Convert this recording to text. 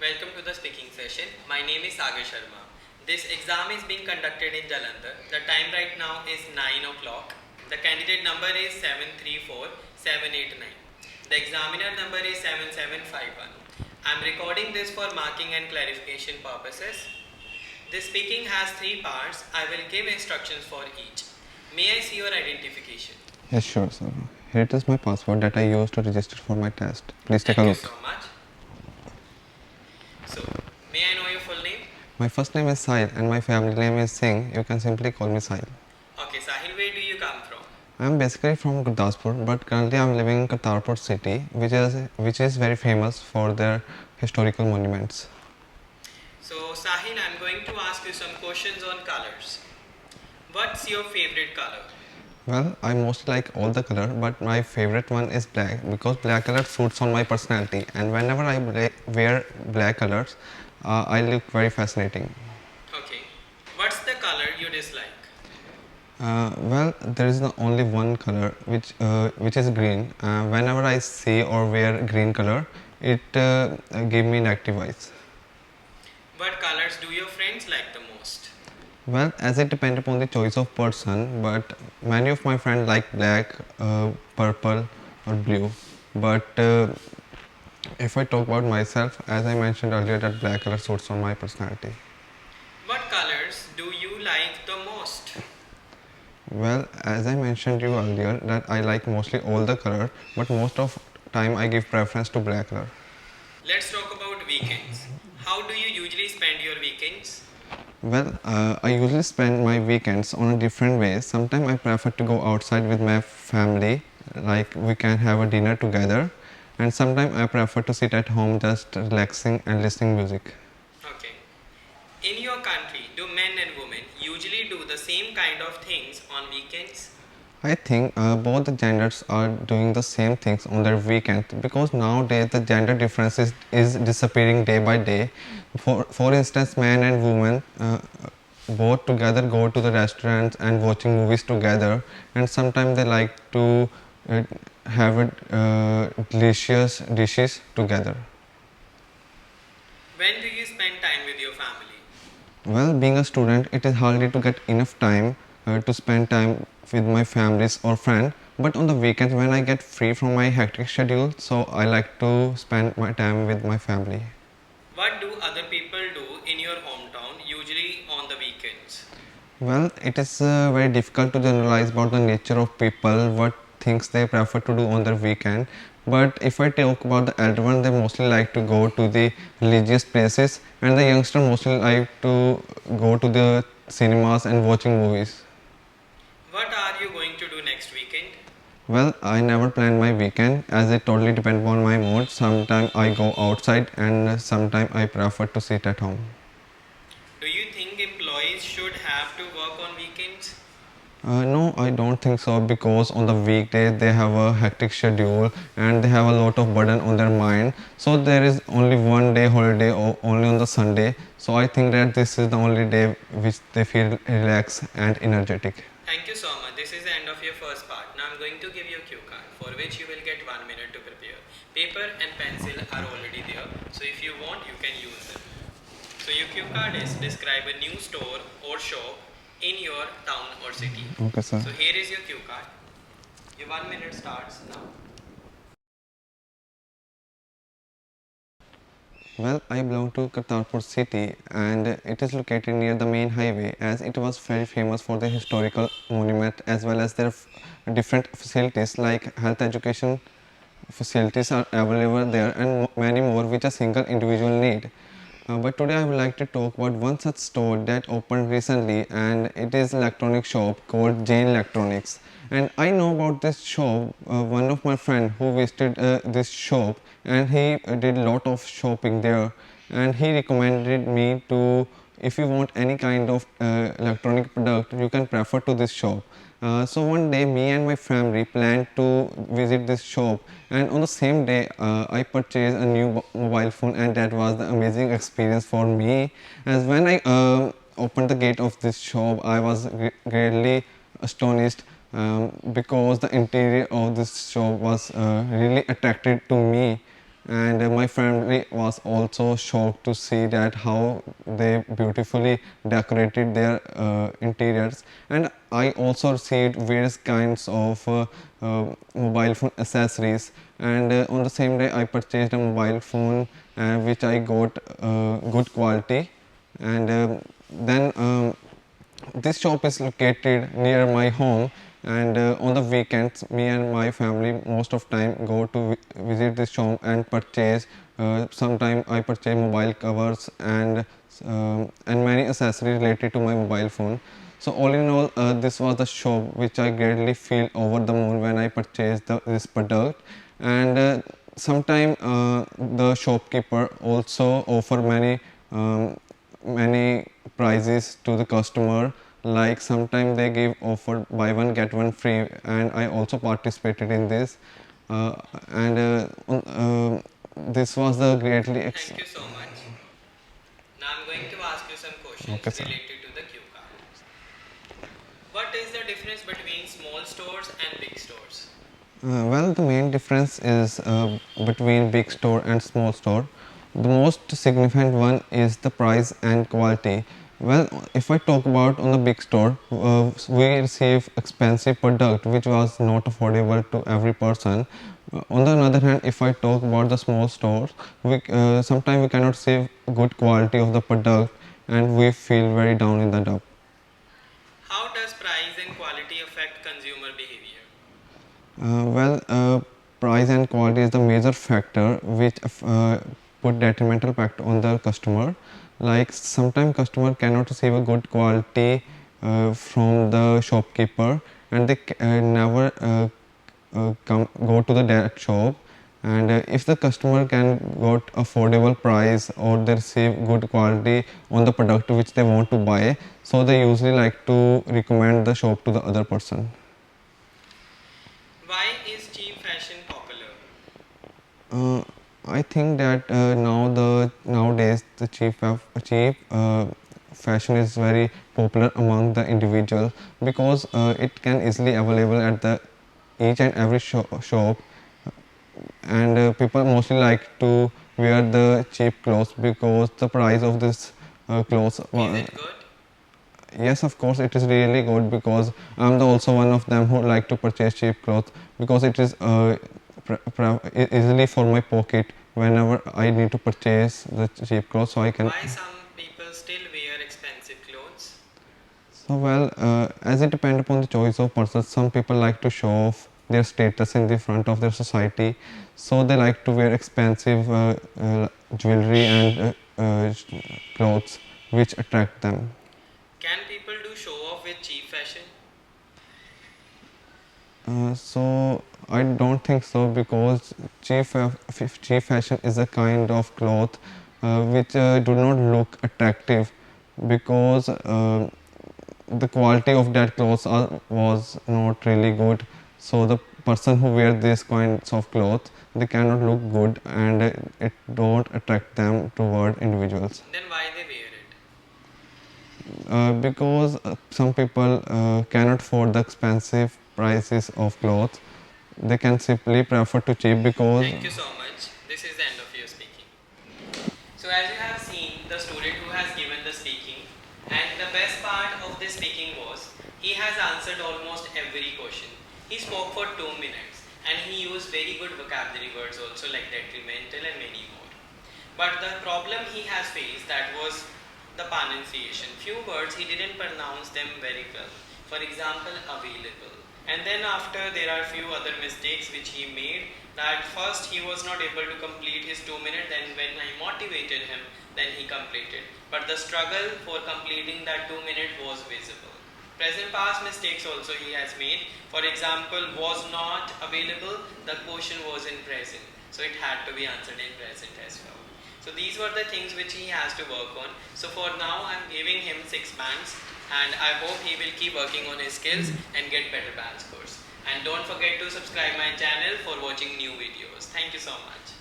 Welcome to the speaking session. My name is Sagar. This exam is being conducted in Jalandhar. The time right now is 9 o'clock. The candidate number is 734789. The examiner number is 7751. I am recording this for marking and clarification purposes. This speaking has 3 parts. I will give instructions for each. May I see your identification? Yes, sure, sir. Here it is my passport that I used to register for my test. Please take a look. Thank you so much. So, may I know your full name? My first name is Sahil and my family name is Singh. You can simply call me Sahil. Okay, Sahil, where do you come from? I am basically from Gurdaspur, but currently I am living in Kartarpur city, which is very famous for their historical monuments. So, Sahil, I am going to ask you some questions on colors. What's your favorite color? Well, I mostly like all the color, but my favorite one is black because black color suits on my personality, and whenever I wear black colors, I look very fascinating. Okay. What's the color you dislike? Well, there is only one color which is green. Whenever I see or wear green color, it give me negative vibes. What colors do your friends like the most? Well, as it depends upon the choice of person, but many of my friends like black, purple, or blue. But if I talk about myself, as I mentioned earlier, that black color suits on my personality. What colors do you like the most? Well, as I mentioned you earlier, that I like mostly all the color, but most of time I give preference to black color. Let's talk about weekends. How do you usually spend your weekends? Well, I usually spend my weekends on a different way. Sometimes I prefer to go outside with my family, like we can have a dinner together, and sometimes I prefer to sit at home just relaxing and listening music. Okay. In your country, do men and women usually do the same kind of things on weekends? I think both the genders are doing the same things on their weekend because nowadays the gender difference is disappearing day by day. For instance, man and woman both together go to the restaurants and watching movies together, and sometimes they like to have delicious dishes together. When do you spend time with your family? Well, being a student, it is hardly to get enough time to spend time with my families or friends. But on the weekends, when I get free from my hectic schedule, so I like to spend my time with my family. What do other people do in your hometown usually on the weekends? Well, it is very difficult to generalize about the nature of people, what things they prefer to do on their weekend. But if I talk about the elder one, they mostly like to go to the religious places, and the youngster mostly like to go to the cinemas and watching movies. What are you going to do next weekend? Well, I never plan my weekend as it totally depends on my mood. Sometimes I go outside and sometimes I prefer to sit at home. Do you think employees should have to work on weekends? No, I don't think so because on the weekdays they have a hectic schedule and they have a lot of burden on their mind. So there is only one day holiday or only on the Sunday. So I think that this is the only day which they feel relaxed and energetic. Thank you so much. This is the end of your first part. Now I'm going to give you a cue card for which you will get 1 minute to prepare. Paper and pencil are already there. So if you want, you can use them. So your cue card is describe a new store or shop in your town or city. Okay, sir. So here is your cue card. Your 1 minute starts now. Well, I belong to Kartarpur city and it is located near the main highway as it was very famous for the historical monument as well as their different facilities like health education facilities are available there and many more which a single individual need. But today I would like to talk about one such store that opened recently and it is electronic shop called Jain Electronics. And I know about this shop, one of my friend who visited this shop and he did lot of shopping there and he recommended me to if you want any kind of electronic product you can prefer to this shop. So one day me and my family planned to visit this shop and on the same day I purchased a new mobile phone and that was the amazing experience for me as when I opened the gate of this shop I was greatly astonished because the interior of this shop was really attracted to me and my family was also shocked to see that how they beautifully decorated their interiors. And I also received various kinds of mobile phone accessories, and on the same day I purchased a mobile phone which I got good quality. And then this shop is located near my home, and on the weekends me and my family most of time go to visit this shop and purchase. Sometime I purchase mobile covers and many accessories related to my mobile phone. So all in all, this was the shop which I greatly feel over the moon when I purchased this product. And sometime the shopkeeper also offer many prizes to the customer, like sometimes they give offer buy one get one free, and I also participated in this. And this was the greatly Thank you so much. Now I'm going to ask you some questions okay, sir. related to the cue card. What is the difference between small stores and big stores? Well, the main difference is between big store and small store. The most significant one is the price and quality. Well, if I talk about on the big store, we receive expensive product which was not affordable to every person. On the other hand, if I talk about the small stores, we sometimes we cannot receive good quality of the product, and we feel very down in the dump. How does price and quality affect consumer behavior? Well, price and quality is the major factor which put detrimental impact on the customer. Like sometimes customer cannot receive a good quality from the shopkeeper, and they never go to the direct shop. And if the customer can got affordable price or they receive good quality on the product which they want to buy, so they usually like to recommend the shop to the other person. Why is cheap fashion popular? Uh, I think that nowadays the cheap fashion is very popular among the individual, because it can easily available at the each and every shop, and people mostly like to wear the cheap clothes because the price of this clothes. Is it good? Yes, of course, it is really good, because I'm also one of them who like to purchase cheap clothes, because it is easily for my pocket whenever I need to purchase the cheap clothes, so I can. Why some people still wear expensive clothes? So well, as it depends upon the choice of person, some people like to show off their status in the front of their society, so they like to wear expensive jewelry and clothes which attract them. Can people do show off with cheap fashion? So I don't think so, because cheap fashion is a kind of cloth which do not look attractive, because the quality of that clothes was not really good. So the person who wear these kinds of clothes, they cannot look good, and it don't attract them toward individuals. Then why they wear it? Because some people cannot afford the expensive prices of clothes, they can simply prefer to cheap because. Thank you so much. This is the end of your speaking. So as you have seen, the student who has given the speaking, and the best part of this speaking was he has answered almost every question. He spoke for 2 minutes and he used very good vocabulary words also, like detrimental and many more. But the problem he has faced, that was the pronunciation. Few words he didn't pronounce them very well. For example, available. And then after, there are few other mistakes which he made, that first he was not able to complete his 2 minutes, then when I motivated him, then he completed. But the struggle for completing that 2 minutes was visible. Present past mistakes also he has made. For example, was not available, the question was in present, so it had to be answered in present as well. So these were the things which he has to work on. So for now I am giving him 6 bands, and I hope he will keep working on his skills and get better band scores. And don't forget to subscribe my channel for watching new videos. Thank you so much.